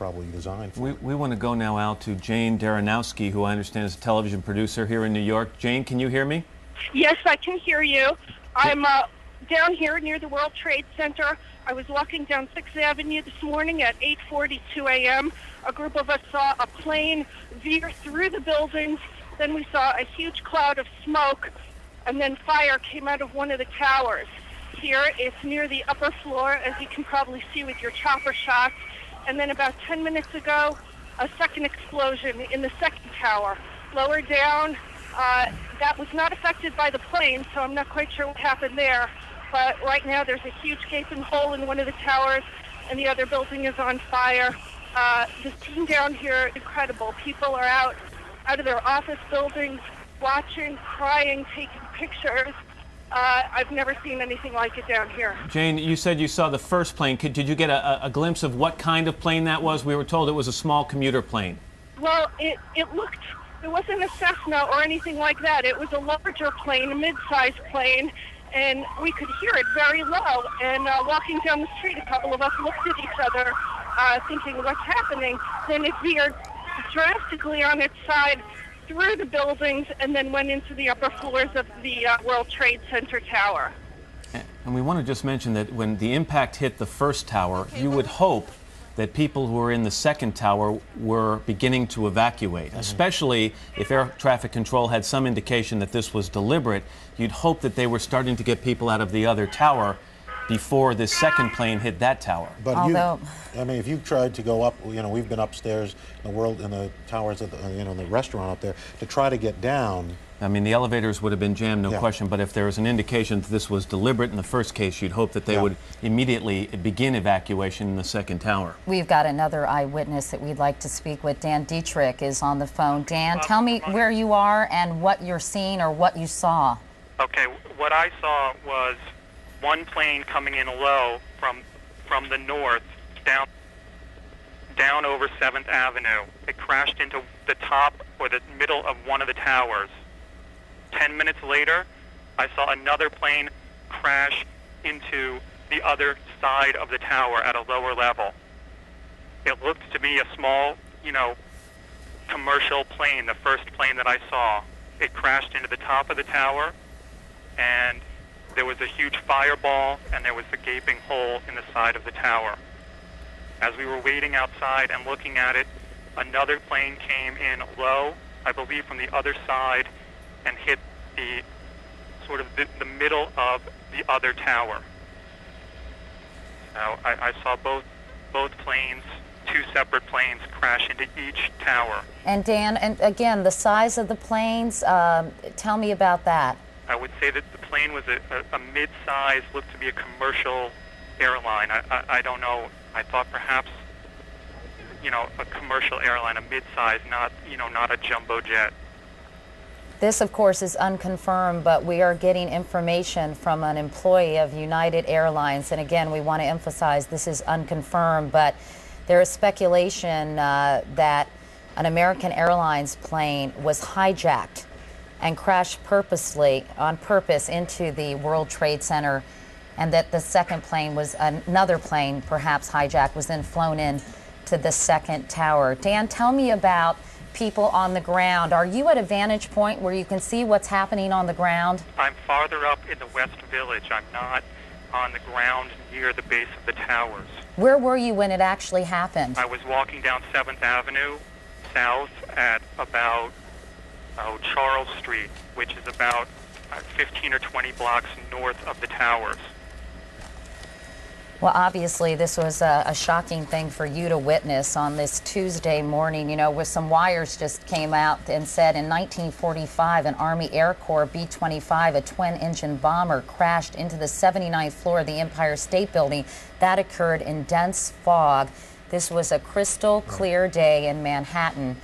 probably designed for. We want to go now out to Jane Daranowski, who I understand is a television producer here in New York. Jane, can you hear me? Yes, I can hear you. I'm down here near the World Trade Center. I was walking down 6th Avenue this morning at 8:42 a.m. A group of us saw a plane veer through the buildings. Then we saw a huge cloud of smoke, and then fire came out of one of the towers. Here, it's near the upper floor, as you can probably see with your chopper shots. And then about 10 minutes ago, a second explosion in the second tower. Lower down, that was not affected by the plane, so I'm not quite sure what happened there. But right now, there's a huge gaping hole in one of the towers, and the other building is on fire. The scene down here is incredible. People are out of their office buildings, watching, crying, taking pictures. I've never seen anything like it down here. Jane, you said you saw the first plane. Did you get a glimpse of what kind of plane that was? We were told it was a small commuter plane. Well, it wasn't a Cessna or anything like that. It was a larger plane, a mid-sized plane, and we could hear it very low. And walking down the street, a couple of us looked at each other, thinking, what's happening? Then it veered drastically on its side through the buildings and then went into the upper floors of the World Trade Center tower. And we want to just mention that when the impact hit the first tower, you would hope that people who were in the second tower were beginning to evacuate, especially if air traffic control had some indication that this was deliberate. You'd hope that they were starting to get people out of the other tower before this second plane hit that tower. But I mean, if you tried to go up, we've been upstairs in the towers of the restaurant up there to try to get down. I mean, the elevators would have been jammed, no question, but if there was an indication that this was deliberate in the first case, you'd hope that they would immediately begin evacuation in the second tower. We've got another eyewitness that we'd like to speak with. Dan Dietrich is on the phone. Dan, tell me where you are and what you're seeing or what you saw. Okay, what I saw was one plane coming in low from the north down over 7th Avenue. It crashed into the top or the middle of one of the towers. 10 minutes later, I saw another plane crash into the other side of the tower at a lower level. It looked to be a small, commercial plane, the first plane that I saw. It crashed into the top of the tower, and there was a huge fireball, and there was a gaping hole in the side of the tower. As we were waiting outside and looking at it, another plane came in low, I believe from the other side, and hit the the middle of the other tower. So I saw both planes, two separate planes, crash into each tower. And Dan, and again, the size of the planes, tell me about that. I would say that the plane was a mid-size, looked to be a commercial airline. I don't know. I thought perhaps, a commercial airline, a mid-size, not a jumbo jet. This, of course, is unconfirmed, but we are getting information from an employee of United Airlines. And again, we want to emphasize this is unconfirmed, but there is speculation that an American Airlines plane was hijacked and crashed on purpose into the World Trade Center, and that the second plane was another plane, perhaps hijacked, was then flown in to the second tower. Dan, tell me about people on the ground. Are you at a vantage point where you can see what's happening on the ground? I'm farther up in the West Village. I'm not on the ground near the base of the towers. Where were you when it actually happened? I was walking down 7th Avenue south at about Charles Street, which is about 15 or 20 blocks north of the towers. Well, obviously, this was a shocking thing for you to witness on this Tuesday morning, where some wires just came out and said in 1945, an Army Air Corps B-25, a twin-engine bomber, crashed into the 79th floor of the Empire State Building. That occurred in dense fog. This was a crystal clear day in Manhattan,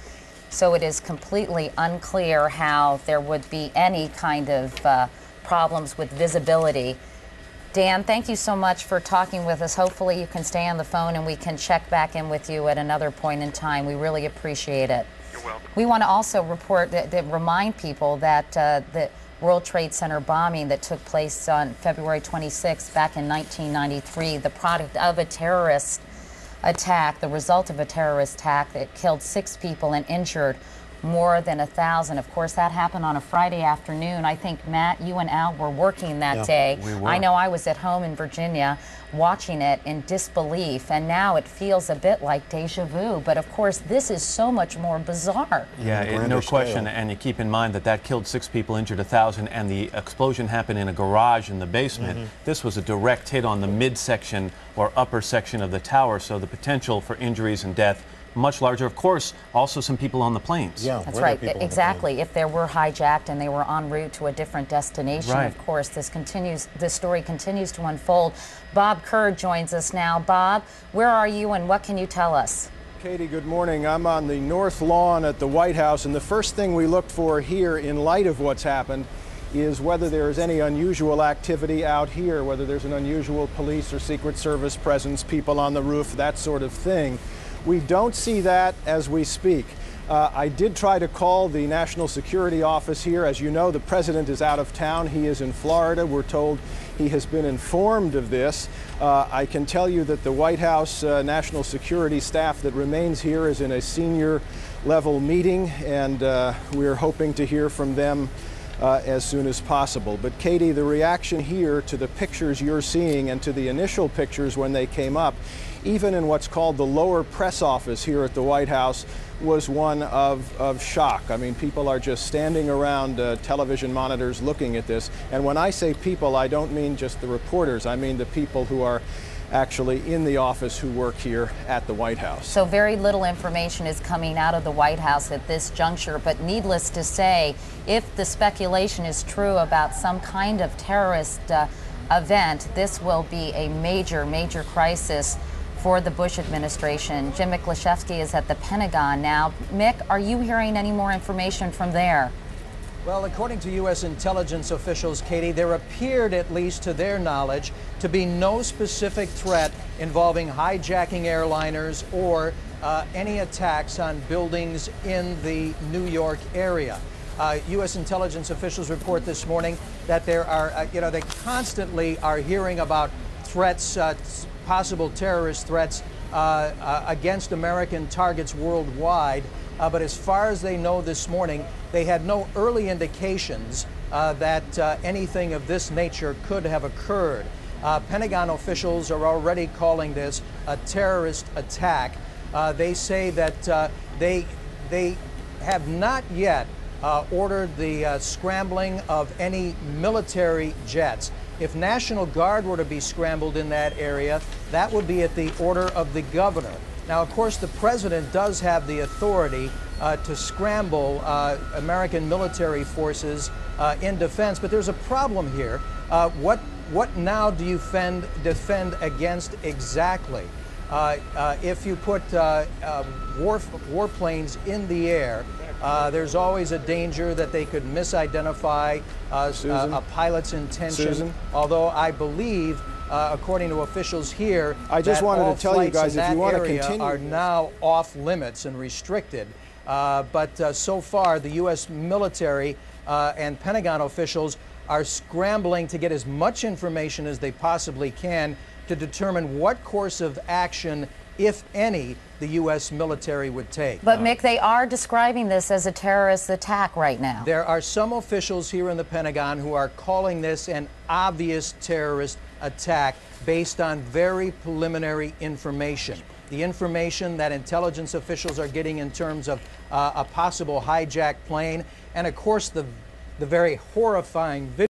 so it is completely unclear how there would be any kind of problems with visibility. Dan, thank you so much for talking with us. Hopefully you can stay on the phone and we can check back in with you at another point in time. We really appreciate it. You're welcome. We want to also remind people that the World Trade Center bombing that took place on February 26th back in 1993, the product of a terrorist attack, the result of a terrorist attack that killed 6 people and injured more than 1,000. Of course, that happened on a Friday afternoon. I think, Matt, you and Al were working that day. We were. I know I was at home in Virginia watching it in disbelief, and now it feels a bit like deja vu. But of course, this is so much more bizarre. Yeah, no question. And you keep in mind that that killed 6 people, injured 1,000, and the explosion happened in a garage in the basement. This was a direct hit on the midsection or upper section of the tower, so the potential for injuries and death much larger. Of course, also some people on the planes. Yeah, That's were there right, people on the exactly. plane? If they were hijacked and they were en route to a different destination, Right. of course, this story continues to unfold. Bob Kerr joins us now. Bob, where are you and what can you tell us? Katie, good morning. I'm on the North Lawn at the White House, and the first thing we looked for here in light of what's happened is whether there is any unusual activity out here, whether there's an unusual police or Secret Service presence, people on the roof, that sort of thing. We don't see that as we speak. I did try to call the National Security Office here. As you know, the president is out of town. He is in Florida. We're told he has been informed of this. I can tell you that the White House National Security staff that remains here is in a senior level meeting, and we're hoping to hear from them as soon as possible. But Katie, the reaction here to the pictures you're seeing and to the initial pictures when they came up, even in what's called the lower press office here at the White House, was one of shock. I mean, people are just standing around television monitors looking at this. And when I say people, I don't mean just the reporters. I mean the people who are actually in the office who work here at the White House. So very little information is coming out of the White House at this juncture, but needless to say, if the speculation is true about some kind of terrorist event, this will be a major, major crisis for the Bush administration. Jim Miklaszewski is at the Pentagon now. Mick, are you hearing any more information from there? Well, according to U.S. intelligence officials, Katie, there appeared, at least to their knowledge, to be no specific threat involving hijacking airliners or any attacks on buildings in the New York area. U.S. intelligence officials report this morning that there are, they constantly are hearing about threats, possible terrorist threats against American targets worldwide. But as far as they know this morning, they had no early indications that anything of this nature could have occurred. Pentagon officials are already calling this a terrorist attack. They say that they have not yet ordered the scrambling of any military jets. If National Guard were to be scrambled in that area, that would be at the order of the governor. Now, of course, the president does have the authority to scramble American military forces in defense, but there's a problem here. What now do you defend against exactly? If you put warplanes in the air, there's always a danger that they could misidentify a pilot's intention. Susan? Although I believe, according to officials here, I just that wanted all to tell you flights guys, in if you that want to area continue, are now off limits and restricted. But so far, the U.S. military and Pentagon officials are scrambling to get as much information as they possibly can to determine what course of action, if any, the U.S. military would take. But Mick, they are describing this as a terrorist attack right now. There are some officials here in the Pentagon who are calling this an obvious terrorist attack based on very preliminary information. The information that intelligence officials are getting in terms of a possible hijacked plane, and of course the very horrifying video